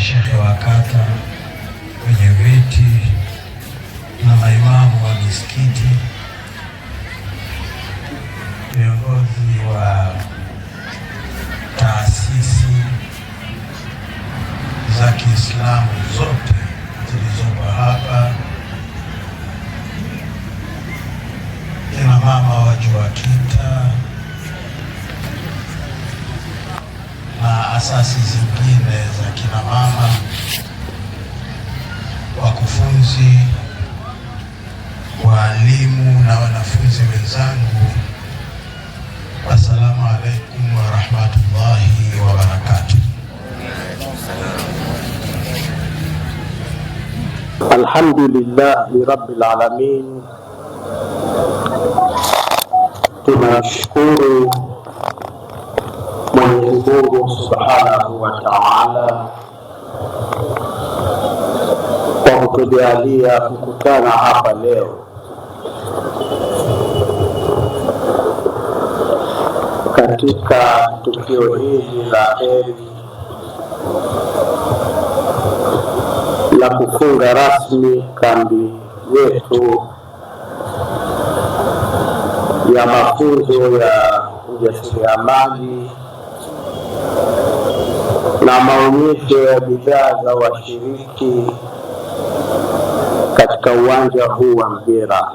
mashehe wa kata, wenye viti na maimamu wa misikiti, viongozi wa taasisi za Kiislamu zote zilizopo hapa, kina mama wa JUAKITA na asasi zingine za kina mama, wakufunzi, walimu na wanafunzi wenzangu, assalamu alaikum wa rahmatullahi wa barakatuh. Alhamdulillahi rabbil alamin. Tunashukuru Mwenyezi Mungu Subhanahu wa Ta'ala kwa kutujalia kukutana hapa leo katika tukio hili la heri la kufunga rasmi kambi yetu ya mafunzo ya ujasiriamali na maonyesho ya bidhaa za washiriki katika uwanja huu wa Mgera.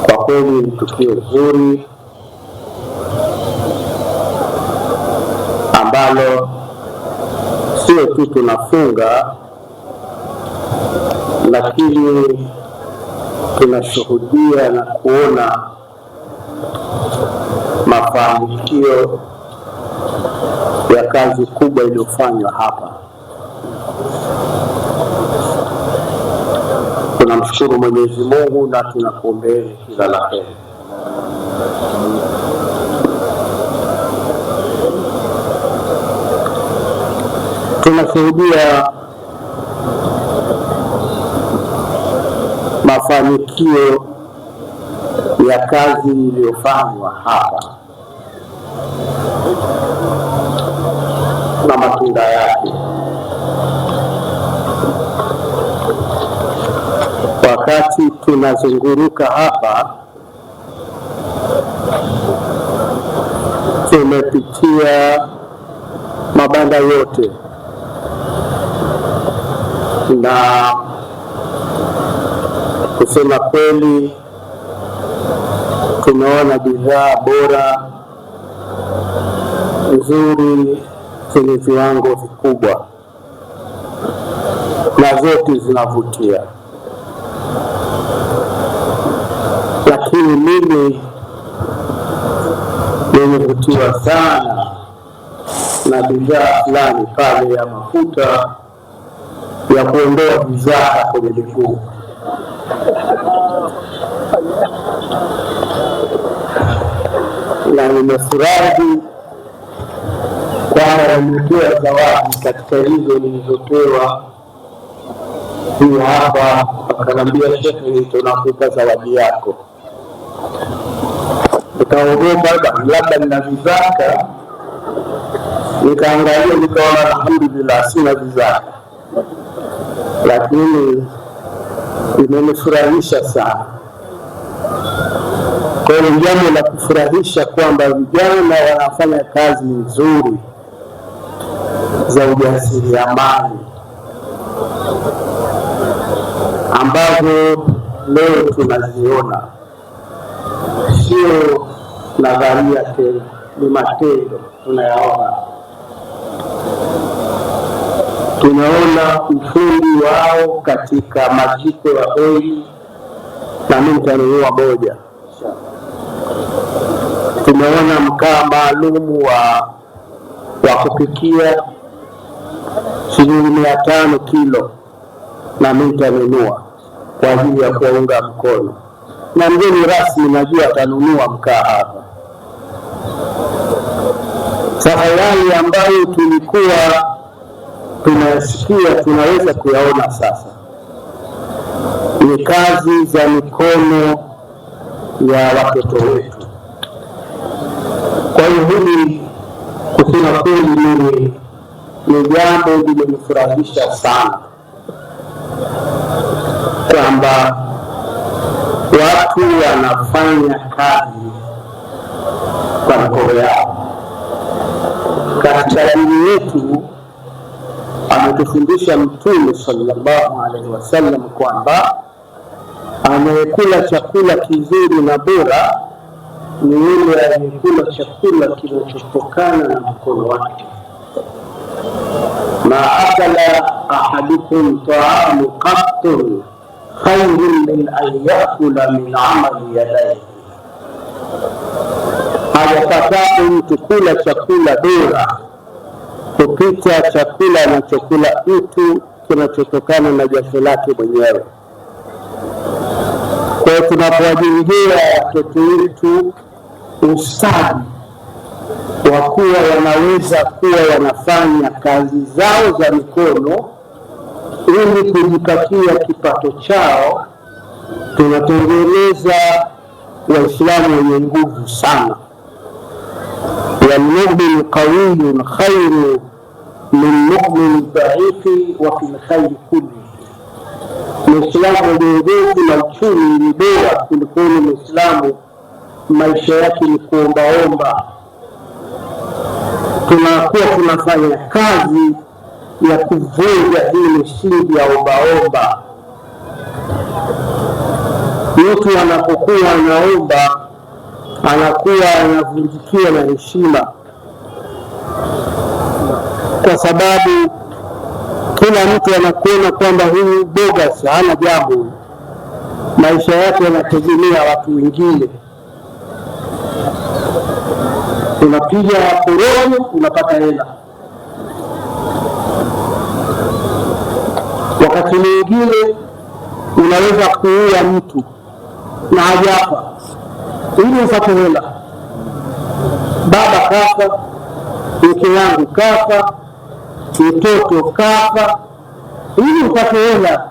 Kwa kweli ni tukio zuri ambalo sio tu tunafunga, lakini tunashuhudia na kuona mafanikio ya kazi kubwa iliyofanywa hapa. Tunamshukuru Mwenyezi Mungu na tunakuombeeni kila la heri. Tunashuhudia mafanikio ya kazi iliyofanywa hapa na matunda yake. Wakati tunazunguruka hapa, tumepitia mabanda yote na kusema kweli tumeona bidhaa bora nzuri zenye viwango vikubwa na zote zinavutia. Lakini mimi nimevutiwa sana na bidhaa fulani pale ya mafuta ya kuondoa vizaha kwenye miguu. Na nimefurahi kwamba nimepewa zawadi katika hizo nilizopewa. Hii hapa akaniambia, shehe, tunakupa zawadi yako. Nikaogopa labda nina vizaka, nikaangalia nikaona alhamdulillah sina vizaka, lakini imenifurahisha sana. Kwa hiyo jambo la kufurahisha kwamba vijana wanafanya kazi nzuri za ujasiriamali ambazo leo tunaziona, sio nadharia tena, ni matendo tunayaona. Tunaona ufundi wao katika majiko ya oili, na mimi nitanunua moja. Tumeona mkaa maalumu wa kupikia shilingi 500 kilo, na mimi nitanunua kwa ajili ya kuunga mkono, na mgeni rasmi najua atanunua mkaa hapa. Sasa yale ambayo tulikuwa tunasikia tunaweza kuyaona sasa, ni kazi za mikono ya watoto wetu. Kwa hiyo hili kusema kweli ni jambo limenifurahisha sana kwamba watu wanafanya kazi kwa mikono yao. Katika dini yetu ametufundisha Mtume sallallahu alaihi wasallam kwamba anayekula chakula kizuri na bora ni yule anayekula chakula kinachotokana na mkono wake. Ma akala ahadukum ta'amu qattun khayrun min an yakula min amali yadayhi, hajapata mtu kula chakula bora kupita chakula anachokula mtu kinachotokana na jasho lake mwenyewe. Kwa hiyo tunapowajengea watoto wetu ustadi wa kuwa wanaweza kuwa wanafanya kazi zao za mikono ili kujipatia kipato chao, tunatengeneza Waislamu wenye nguvu sana. Walmu'min qawiyun khairu min mu'min dhaifi wa fil khairi kulli, Muislamu mwenye nguvu na uchumi ni bora kuliko Muislamu maisha yake ni kuombaomba. Tunakuwa tunafanya kazi ya kuvunja hii misingi ya ombaomba. Mtu anapokuwa anaomba anakuwa anavunjikia na heshima, kwa sababu kila mtu anakuona kwamba huyu bogas hana jambo, maisha yake yanategemea watu wengine. Unapiga porojo unapata hela, wakati mwingine unaweza kuua mtu na hajafa ili upate hela. Baba kafa, mke wangu kafa, mtoto kafa, ili upate hela.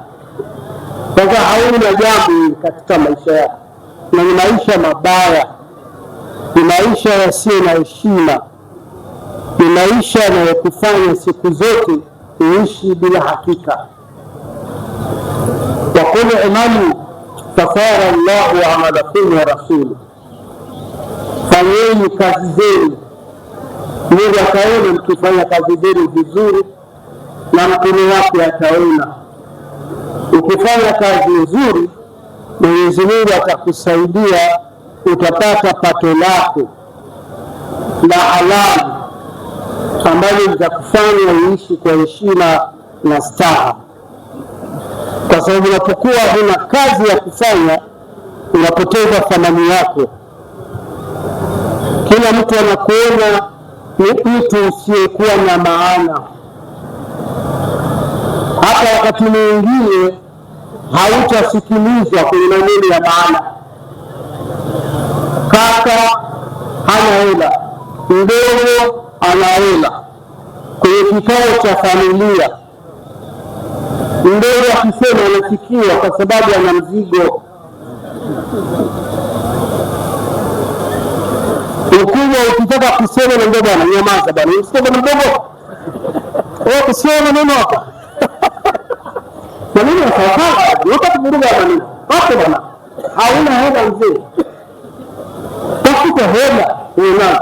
Sasa hauna jambo katika maisha yako, na ni maisha mabaya, ni maisha yasiyo na heshima, ni maisha yanayokufanya siku zote uishi bila hakika. Waqul i'malu fasara Allahu amalakum wa rasuluhu, fanyeni kazi zenu, Mungu ataona mkifanya kazi zenu vizuri na mkono wake ataona. Ukifanya kazi nzuri, Mwenyezi Mungu atakusaidia, utapata pato lako la halali ambalo litakufanya uishi kwa heshima na staha. Kwa sababu unapokuwa huna kazi ya kufanya, unapoteza thamani yako. Kila mtu anakuona ni mtu usiyekuwa na maana. Hata wakati mwingine hautasikilizwa kwenye maneno ya maana. Kaka hana hela, mdogo ana hela. Kwenye kikao cha familia, mdogo akisema anasikiwa kwa sababu ana mzigo. Ukubwa ukitaka kusema na mdogo ananyamaza, bwana usikie bwana mdogo, wewe kusema neno hapa maneno sawa, wakati mdogo ananena hapo bwana, hauna hela mzee, tafuta hela unayo.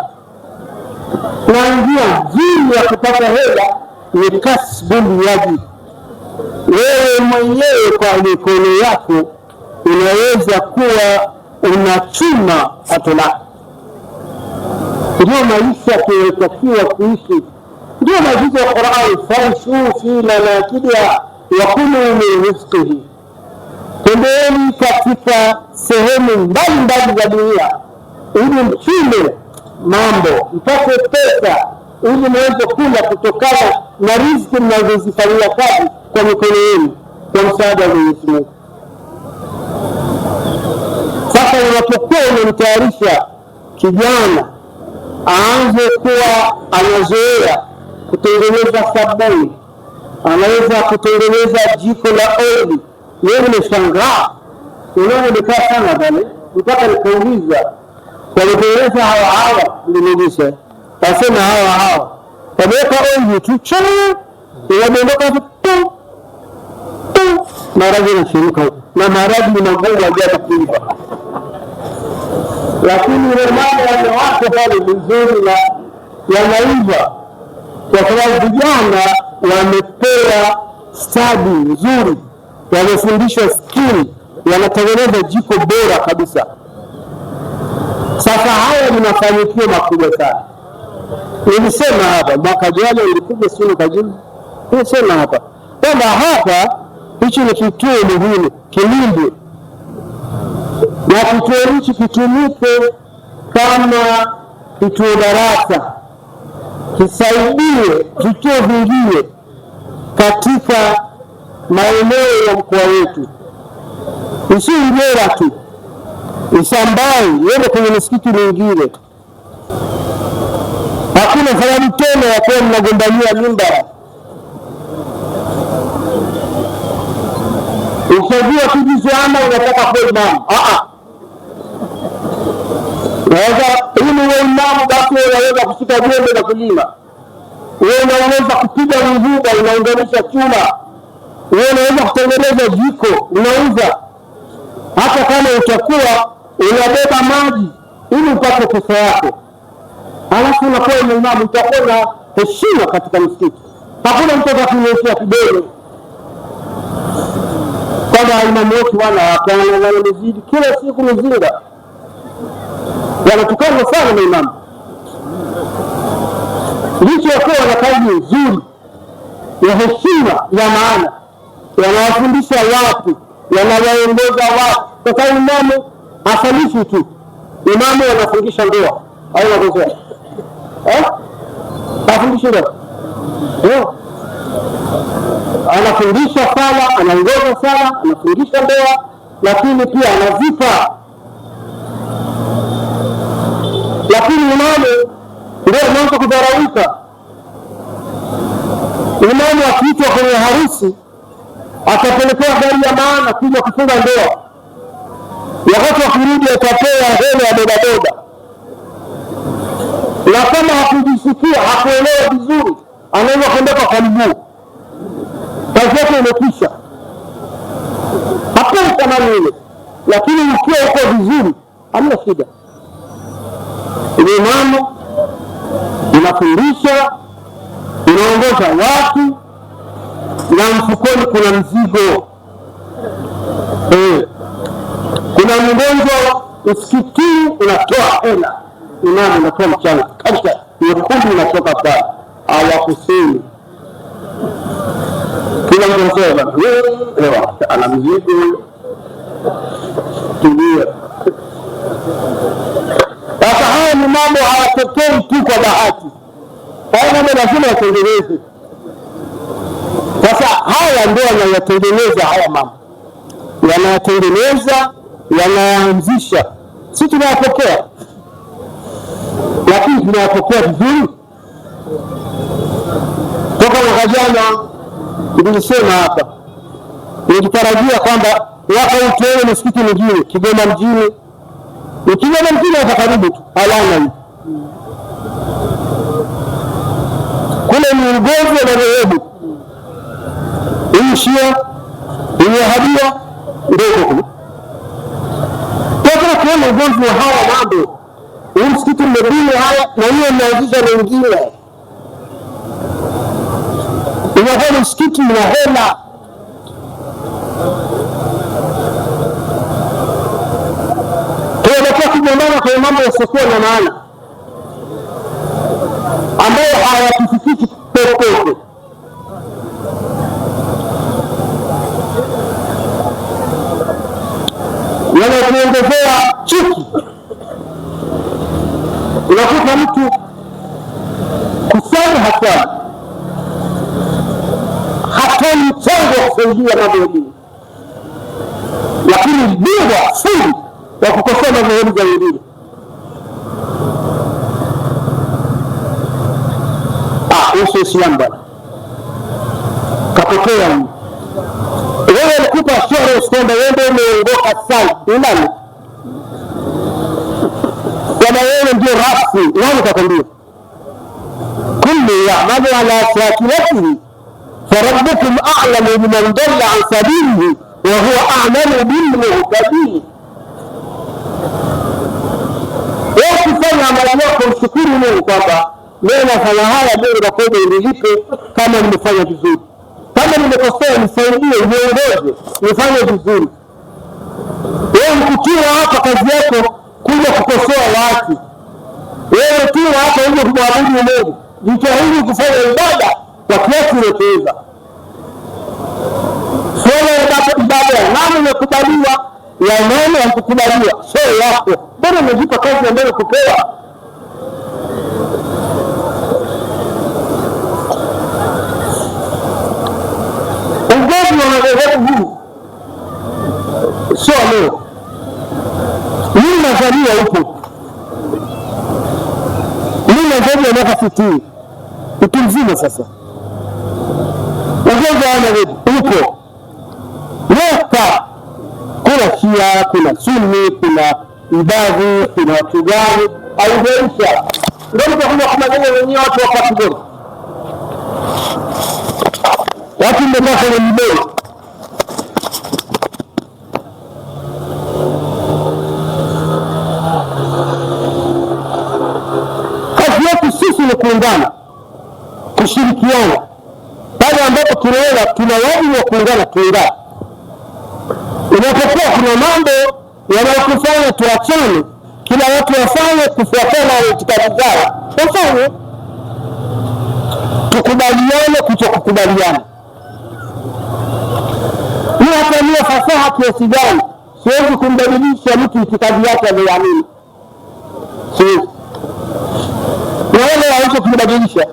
Na njia nzuri ya kupata hela ni kasbul yadi. Wewe mwenyewe kwa mikono yako unaweza kuwa unachuma pato lako. Ndio maisha tunayotakiwa kuishi, ndio maagizo ya Qur'an, famshu fi manakibiha wa kulu min rizqihi. Tembeeni katika sehemu mbalimbali za dunia ili mchume mambo, mpate pesa ili mweze kula kutokana na riziki mnazozifanyia kazi kwa mikono yenu kwa msaada wa Mwenyezi Mungu. Sasa unapokuwa unamtayarisha kijana aanze kuwa anazoea kutengeneza sabuni, anaweza kutengeneza jiko la oili, wewe umeshangaa, unaonekana sana bale, mpaka nikauliza kwa kutengeneza hawa nilinisha, nasema hawa wameweka onyo tu wameondoka tu maharage yanachemka na maharage ni magumu ajabu kuiva, lakini ile mambo yanawake pale vizuri na yanaiva kwa sababu vijana wamepewa stadi nzuri, wamefundishwa skill, wanatengeneza jiko bora kabisa. Sasa haya ni mafanikio makubwa sana. Nilisema hapa mwaka jana, nilikuja sio kajibu, nilisema hapa kwamba hapa hichi ni kituo muhimu kilindwe, na kituo hichi kitumike kama kituo darasa, kisaidie vituo vingine katika maeneo ya mkoa wetu, isi Mgera tu, isambae iende kwenye misikiti mingine. Hakuna sababu tena ya kuwa mnagombania mimbara. Ukijua kijizoana unataka kuwa imamu, ili uwe imamu basi unaweza kushika jembe na kulima, wewe unaweza kupiga mvuba unaunganisha chuma, wewe unaweza kutengeneza jiko unauza, hata kama utakuwa unabeba maji ili upate pesa yako, alafu unakuwa imamu, utakuwa na heshima katika msikiti. Hakuna mtu atakunyeshea kidole kwamba imamu wetu wanamezidi kila siku mzinga, wanatukana sana na imamu. Licha ya kuwa wana kazi nzuri ya heshima ya maana, wanawafundisha watu, wanawaongoza watu. Kwa sababu imamu hafundishi tu, imamu anafundisha ndoa au anakosea hafundishi ndoa, anafundisha sala, anaongoza sala, anafundisha ndoa, lakini pia anazika. Lakini imamu ndio anaanza kudharaulika. Imamu akiitwa kwenye harusi atapelekewa gari ya maana kuja kufunga ndoa, wakati wakirudi atapewa hela ya bodaboda, na kama hakujisikia, hakuelewa vizuri, anaweza kuondoka kwa mguu, kazi yake imekwisha. Hapana tamani ile, lakini ukiwa uko vizuri hamna shida. Imamu unafundisha, unaongoza watu, na mfukoni kuna mzigo. Kuna mgonjwa msikitini, unatoa hela, imamu unatoa mchanga kabisa, nyekundu unatoka pale, hawakusemi. Kila mtu anasema ana mzigo, tulia. Sasa haya ni mambo hayatokei tu kwa bahati, haya mambo lazima yatengenezwe. Sasa haya ndio yanayatengeneza haya mambo, yanayatengeneza, yanayaanzisha. Sisi tunayapokea, lakini tunayapokea vizuri. Toka mwaka jana nilisema hapa, nikitarajia kwamba mwaka huu tuone misikiti mingine Kigoma mjini, Kigoma mjini hapa karibu tu alana hii. Kule ni ugozi wa madhehebu, hii Shia, hii Wahabia, ndio kule. Toka tuone ugozi wa hawa mambo, hii msikiti mbili haya na hiyo inaanzisha mengine. Inakuwa msikiti ina hela. Tunatakiwa kugombana kwa mambo yasiokuwa na maana ambayo hayatufikiki popote. Yanatuongezea chuki. Unakuta mtu kusali hatoi mchango wa kusaidia mambo ya dini, lakini bingwa fundi wa kukosoa madhehebu za wengine. Uso Islam bwana kapokea huyu. Wewe alikupa assurance kwamba wewe ndio umeongoka sana, ni nani? Kama wewe ndio rasmi, nani kakwambia? Kullu العلم يعمل على شاكلته فربكم أعلم بمن ضل عن سبيله وهو أعلم بالمهتدين. Ukifanya amali yako mshukuru Mungu kwamba leo nafanya haya, leo nakwenda nilipe kama nimefanya vizuri. Kama nimekosea nisaidie, niongoze nifanye vizuri. Wewe mkukiwa hapa kazi yako kuja kukosoa watu, wewe tu hapa uje kumwabudu Mungu, jitahidi kufanya ibada kwa kiasi unachoweza. Swala ibada ya nani imekubaliwa, ya nani haikukubaliwa, sio yako. Bwana umejipa kazi ambayo kupewa. Ugomvi wa madhehebu huu sio leo. Mimi nazaliwa huko, mimi nazaliwa miaka 60, mtu mzima sasa. Ugomvi wa madhehebu huko yote, kuna Shia, kuna Sunni, kuna Ibadhi, kuna watu gani, haijaisha. Ndio mtakuja kumaliza wenyewe watu wakati gani? Watu mmekaa kwenye mbele. Kazi yetu sisi ni kuungana, kushirikiana. Pale ambapo tunaona tuna wajibu wa kuungana, tuungane. Inapokuwa kuna mambo yanayokufanya tuachane, kila watu wafanye kufuatana na itikadi zao, wafanye. Tukubaliane kutokukubaliana. Ni hata fasaha kiasi gani, siwezi kumbadilisha mtu itikadi yake anayoamini. Siwezi. Na wale hawezi kubadilisha.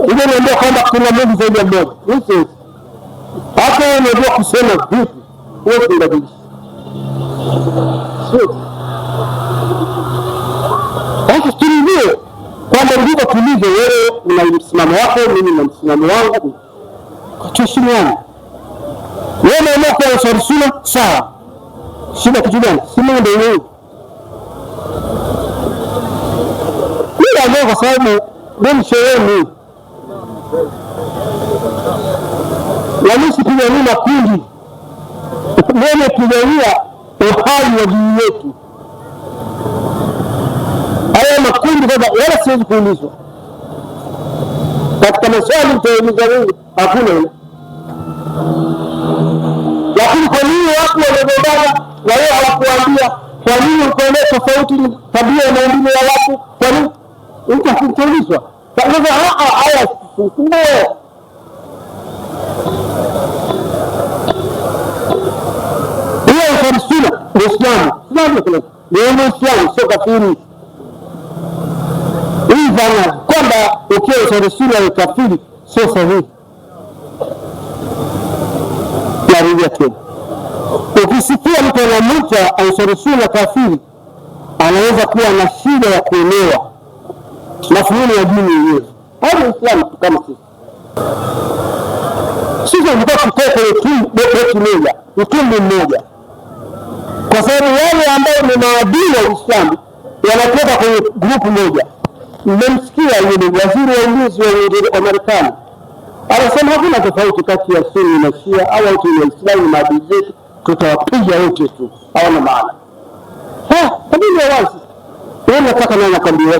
Ile niambia kwamba kuna Mungu zaidi ya mmoja. Siwezi. Hata wewe unajua kusema vipi, huwezi kubadilisha. Siwezi. Sasa tulijue kwamba ndivyo tulivyo. Wewe una msimamo wako, mimi na msimamo wangu, tuheshimiane. Wewe unaona kwa Ansarusuna, sawa. Shida kitu gani? Si Mungu ndio yeye. Mimi ndio kwa sababu mimi sheweni. Na sipigania makundi. Mimi pigania uhai wa dini yetu. Haya makundi kwamba wala siwezi kuulizwa. Katika maswali mtauliza wewe, hakuna ile. Lakini kwa nini watu wanagombana na wao hawakuambia? Kwa nini uko na tofauti tabia na maumbile ya watu? Kwa nini? Mtu hakutaulizwa. Sasa haya ndio Ansarusuna Uislamu. Ndio Uislamu, sio kafiri. Hii dhana kwamba ukiwa Ansarusuna ni kafiri sio sahihi. Narudia tena. Ukisikia mtu anamuita Ansarusuna kafiri, anaweza kuwa na shida ya kuelewa mafundisho ya dini yenyewe. Hadi Uislamu kama sisi. Sisi tunataka kutoka kwenye utumwa mmoja. Kwa sababu wale ambao ni maadui wa Uislamu wanatoka kwenye grupu moja. Mmemsikia yule waziri wa ulinzi wa Marekani anasema hakuna tofauti kati ya Sunni na Shia au watu wa Uislamu, maadui zetu, tutawapiga wote tu, hawana maana. Kabili ya wazi. Wewe unataka nani akwambie?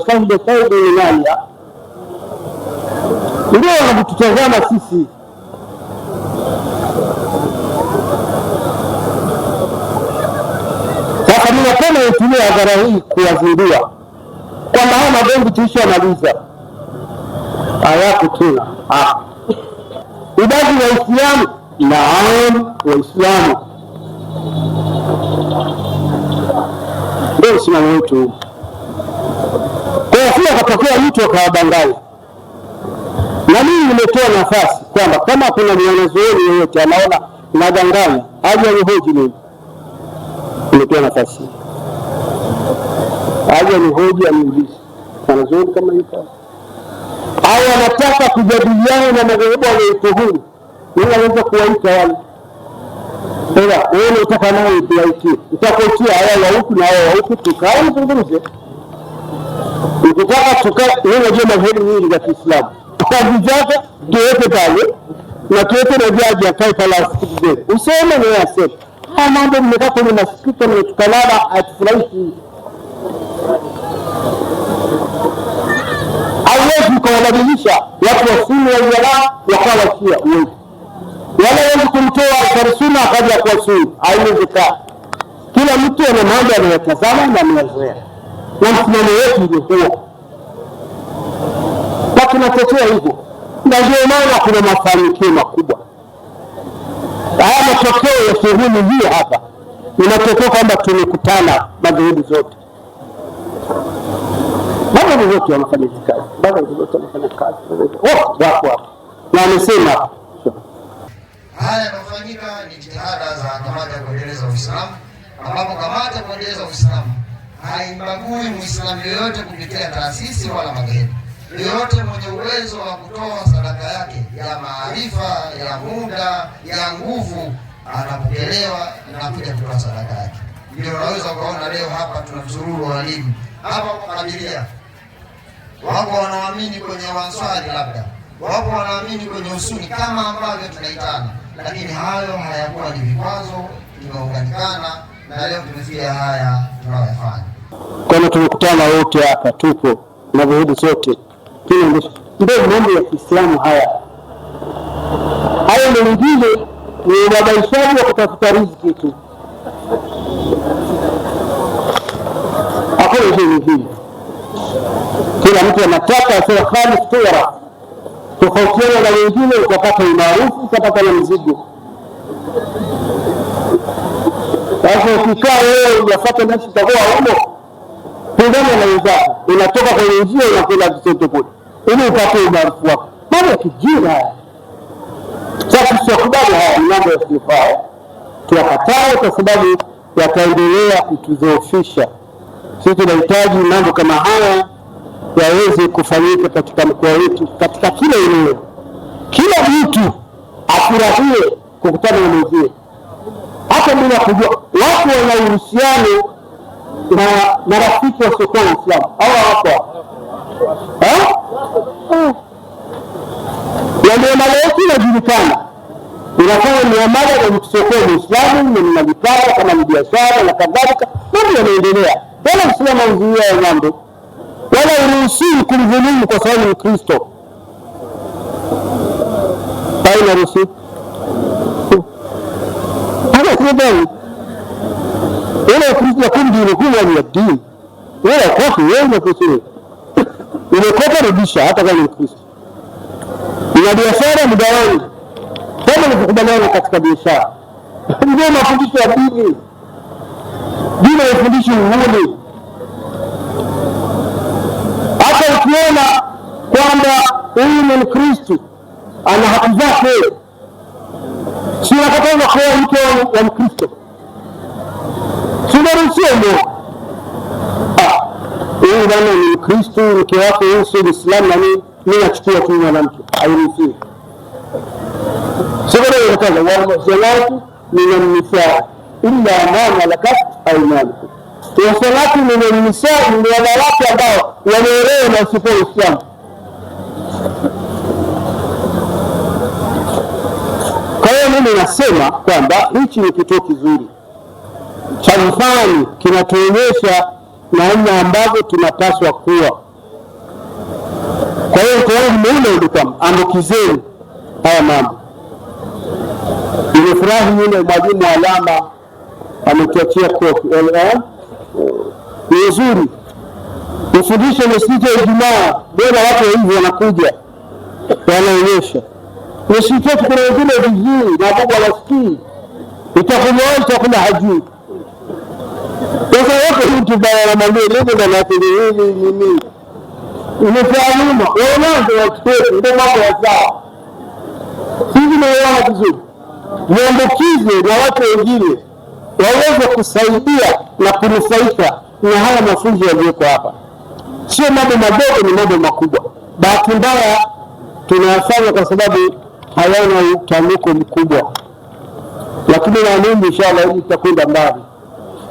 Saudi ni nani? Ndio wanatutazama sisi. Sasa mimi napenda nitumie hadhara hii kuwazindua kwamba haya magomvi tulishamaliza. Hayako tena. Ibadhi wa Uislamu, naam, Waislamu ndio msimamo wetu. Kwa hiyo akatokea mtu akawadanganya. Na mimi nimetoa nafasi kwamba kama kuna mwanazuoni yeyote anaona nadanganya, aje anihoji mimi. Nimetoa nafasi. Aje anihoji, aniulize. Mwanazuoni kama yuko au anataka kujadiliana na madhehebu yanayotuhumu, mimi naweza kuwaita wale. Sasa wewe unataka nao tuwaitie. Utakotia haya wa huku na haya wa huku, tukae tuzungumze. Ukitaka tukae, wewe unajua madhehebu nyingi za Kiislamu. kazi zake tuweke pale na tuweke na jaji akae pale asikilize. Useme ni aseme. Haya mambo mmekaa kwenye masikito mmetukanana hatufurahishi. Hauwezi kuwabadilisha watu wa Sunni wa Iran wakawa Shia, uwezi. Wala hawezi kumtoa Sunna akaja kuwa Sunni, haiwezekani. Kila mtu ana mambo anayotazama na anayozoea. Na msimamo wetu ndio huo. Na tunatetea hivyo. Na ndio maana kuna mafanikio makubwa. Haya matokeo ya shughuli hii hapa ni matokeo kwamba tumekutana madhehebu zote. Madhehebu zote wanafanya kazi. Madhehebu zote wanafanya kazi. Wote wako hapa. Na amesema haya yanafanyika ni jitihada za kamati ya kuendeleza Uislamu, ambapo kamati ya kuendeleza Uislamu haimbagui Muislamu yoyote kupitia taasisi wala madhehebu. Yoyote mwenye uwezo wa kutoa sadaka yake ya maarifa, ya muda, ya nguvu, anapokelewa na kuja kutoa sadaka yake. Ndio unaweza ukaona leo hapa tuna msururu wa walimu hapa kwa Kadiria. Wapo wanaamini kwenye Wanswari, labda wapo wanaamini kwenye Usuni kama ambavyo tunaitana, lakini hayo hayakuwa ni vikwazo, tumeunganikana na leo tumefikia haya tunayoyafanya. Kama tumekutana wote hapa, tupo na madhehebu zote, ndio mambo ya Kiislamu haya. Hayo mengine ni ubabaishaji wa kutafuta riziki tu. Hakuna hiyo nyingine. Kila mtu anataka asema khalis tuwara. Tofautiana na wengine utapata umaarufu, utapata na mzigo. Sasa ukikaa wewe unafuata nafsi utakuwa humo. Pingana na wenzako. Unatoka kwenye njia unakwenda kisoto kule. Ili upate umaarufu wako. Mambo ya kijinga. Sasa tusikubali haya mambo yasiyofaa. Tuyakatae kwa sababu yataendelea kutudhoofisha. Sisi tunahitaji mambo kama haya yaweze kufanyika katika mkoa wetu, katika kila eneo. Kila mtu afurahie kukutana na mwenzie. Hata bila kujua watu wana uhusiano na marafiki wasiokuwa Waislamu. Hawa hapo. Na miamala yetu inajulikana. Unafanya miamala na mtu asiokuwa Muislamu, na mnalipana kama ni biashara na kadhalika. Mambo yanaendelea. Wala Uislamu hauzuia ya mambo. Wala uruhusiwi kumdhulumu kwa sababu ni Kristo. Haina ruhusa. Hata kudai. Ile Kristo kundi ni ya dini. Wewe kofi wewe na kusema. Umekopa rudisha hata kama ni Kristo. Ina biashara muda wangu. Kama nikukubaliana katika biashara. Ndio mafundisho ya dini. Dini inafundisha uhuru. Hata ukiona kwamba huyu ni Mkristo ana haki zake, si unakataza kwa mke wa Mkristo. Sibaruhusiwa ndio. Huyu bwana ni Mkristo, mke wake huyu si Muislamu, na mimi nachukua tu mwanamke. Hairuhusiwi. Sibaruhusiwa kataza wao salatu min nisaa illa ma malakat aymanukum. Wasalatu min nisaa ni wanawake ambao wameolewa na wasiokuwa Waislamu. Kwa hiyo mimi nasema kwamba hichi ni kituo kizuri cha mfano, kinatuonyesha namna ambavyo tunapaswa kuwa. Kwa hiyo tuone kwamba ambukizeni haya mambo. Nimefurahi yule mwalimu Alama ametuachia kopi. Ni nzuri. Ufundisho msikiti wa Ijumaa, bora watu hivi wanakuja wanaonyesha. Msikiti kuna wengine vizuri na baba wasikii. Itakumoa kuna hajui. Sasa wote mtu baya na mambo leo ndio nafikiri nini. Umefahamu? Wanaanza watu ndio mambo ya sawa. Hivi ndio wana vizuri. Muambukize na watu wengine waweze kusaidia na kunufaika na haya mafunzo yaliyoko hapa. Sio mambo madogo, ni mambo makubwa. Bahati mbaya tunayafanya kwa sababu hayana utamuko mkubwa, lakini naamini inshallah hili tutakwenda mbali,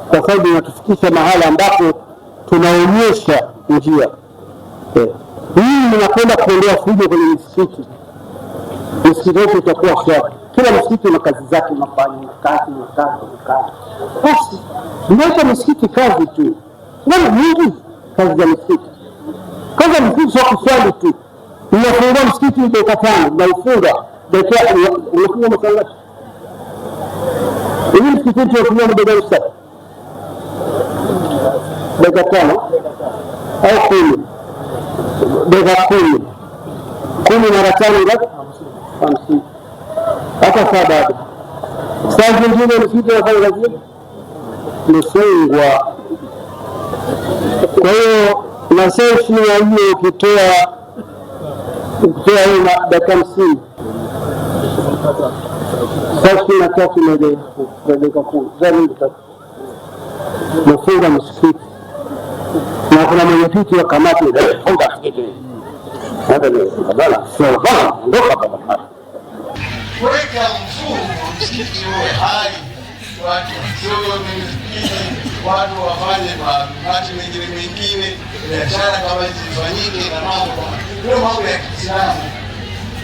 kwa sababu inatufikisha mahala ambapo tunaonyesha njia. Hii mnakwenda kuondoa fujo kwenye misikiti. Misikiti yote itakuwa shwari. Kila msikiti una kazi zake, unafanya kazi. Basi mnaita misikiti kazi tu. Mbona nyingi kazi za misikiti? Kazi za misikiti sio kuswali tu. Unafungua msikiti dakika 5, unaufunga dakika, unafunga masaa. Hii msikiti tunafungua muda gani sasa? Dakika 5 au 10. Dakika 10. 10 mara 5 ngapi? 50. Hata saa bado. Saa zingine msikiti unafanya kazi mfungwa. Kwa hiyo na sasa hiyo ukitoa hiyo dakika 50. Sasa na tatu na dakika 10. Nafunga msikiti. Na kuna mwenyekiti wa kamati funga msikiti. Hata ni badala sio bana ndoka baba. Weka mfumo msikiti uwe hai, watu wasio msikiti, watu wafanye mambo mengine, biashara kama hizi zifanyike na mambo kama hiyo, mambo ya Kiislamu.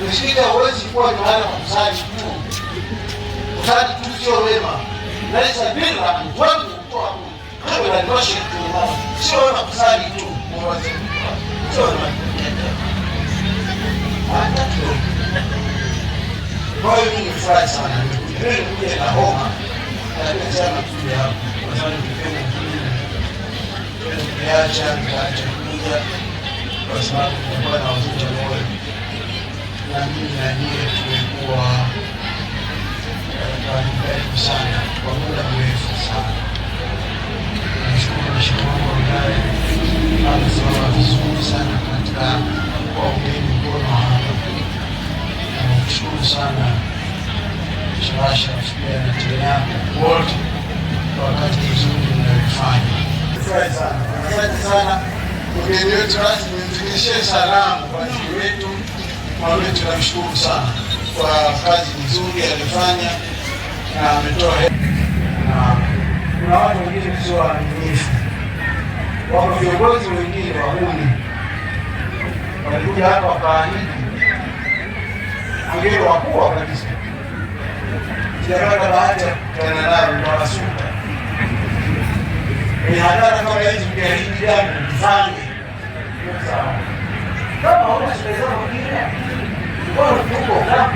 Msikiti hauwezi kuwa mahali pa kusali tu. Kusali tu sio wema. Laisa birra watu kutoa hapo na ndoshi tu, sio wema kusali tu. Sio wema. Hata tu. Kwa hiyo mimi nifurahi sana. Mimi kuja na homa. Na sana kuja hapo. Kwa sababu nikipenda niacha kuja. Kwa sababu nilikuwa na uzito moyo. Na mimi na yeye tumekuwa karibu sana kwa muda mrefu sana. Nashukuru mshauri naye amesema vizuri sana katika kuungeni mkono hapa. Nashukuru sana Shasha pia na timu yako wote kwa kazi nzuri mnayofanya. Nafurahi sana. Asante sana. Mgeni wetu rasmi mfikishie salamu kwa ndugu wetu. Mama tunamshukuru sana kwa kazi nzuri alifanya na ametoa na kuna watu wengine sio waaminifu. Wako viongozi wengine wahuni walikuja hapa wakaahidi wengine wakubwa kabisa. Sijapata bahati ya kukutana nao kwa wasuka. Ni hadhara kama hizi mkiahidi jambo mfanye. Sawa. Kama unachoweza kufikiria bora tuko kama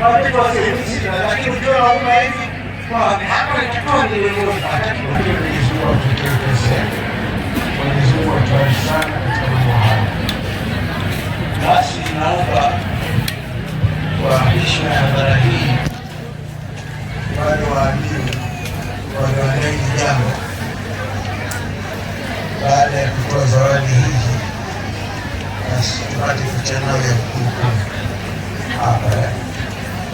watu wasihisi, lakini ukiona una hivi kwa hapa itakuwa ni leo ataki kujifunza kutekeleza. Wanazungua tayari sana katika mambo haya. Basi naomba kwa heshima ya hadhara hii wale waamini wanaoendelea jambo baada ya kutoa zawadi hizi, basi tupate picha nao ya kumbukumbu hapa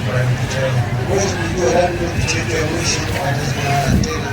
kwa picha ya kumbukumbu. Kujua labda picha ya mwisho atazungumza tena.